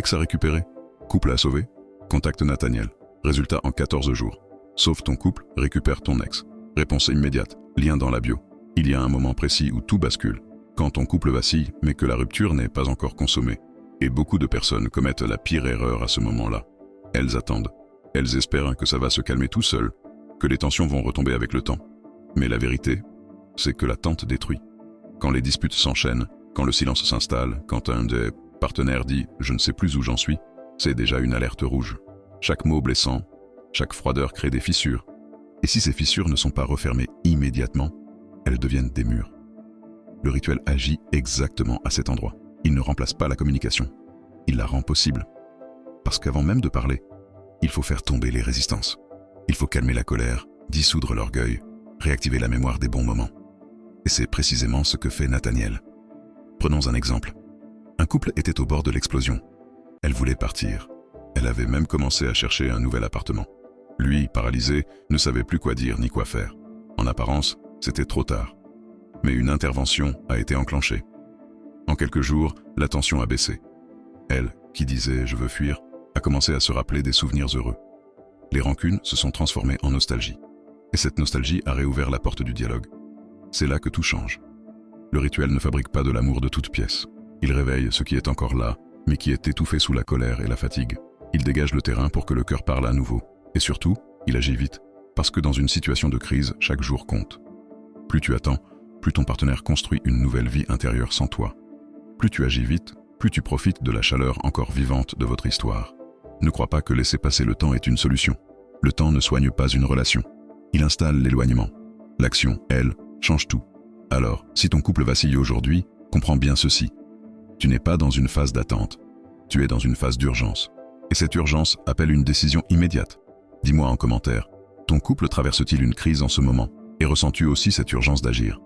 Ex à récupérer? Couple à sauver? Contacte Nathaniel. Résultat en 14 jours. Sauve ton couple, récupère ton ex. Réponse immédiate. Lien dans la bio. Il y a un moment précis où tout bascule. Quand ton couple vacille, mais que la rupture n'est pas encore consommée. Et beaucoup de personnes commettent la pire erreur à ce moment-là. Elles attendent. Elles espèrent que ça va se calmer tout seul, que les tensions vont retomber avec le temps. Mais la vérité, c'est que l'attente détruit. Quand les disputes s'enchaînent, quand le silence s'installe, quand un des partenaires dit « je ne sais plus où j'en suis », c'est déjà une alerte rouge. Chaque mot blessant, chaque froideur crée des fissures. Et si ces fissures ne sont pas refermées immédiatement, elles deviennent des murs. Le rituel agit exactement à cet endroit. Il ne remplace pas la communication. Il la rend possible. Parce qu'avant même de parler, il faut faire tomber les résistances. Il faut calmer la colère, dissoudre l'orgueil, réactiver la mémoire des bons moments. Et c'est précisément ce que fait Nathaniel. Prenons un exemple. Un couple était au bord de l'explosion. Elle voulait partir. Elle avait même commencé à chercher un nouvel appartement. Lui, paralysé, ne savait plus quoi dire ni quoi faire. En apparence, c'était trop tard. Mais une intervention a été enclenchée. En quelques jours, la tension a baissé. Elle, qui disait « je veux fuir », a commencé à se rappeler des souvenirs heureux. Les rancunes se sont transformées en nostalgie. Et cette nostalgie a réouvert la porte du dialogue. C'est là que tout change. Le rituel ne fabrique pas de l'amour de toutes pièces. Il réveille ce qui est encore là, mais qui est étouffé sous la colère et la fatigue. Il dégage le terrain pour que le cœur parle à nouveau. Et surtout, il agit vite, parce que dans une situation de crise, chaque jour compte. Plus tu attends, plus ton partenaire construit une nouvelle vie intérieure sans toi. Plus tu agis vite, plus tu profites de la chaleur encore vivante de votre histoire. Ne crois pas que laisser passer le temps est une solution. Le temps ne soigne pas une relation. Il installe l'éloignement. L'action, elle, change tout. Alors, si ton couple vacille aujourd'hui, comprends bien ceci. Tu n'es pas dans une phase d'attente. Tu es dans une phase d'urgence. Et cette urgence appelle une décision immédiate. Dis-moi en commentaire, ton couple traverse-t-il une crise en ce moment? Et ressens-tu aussi cette urgence d'agir?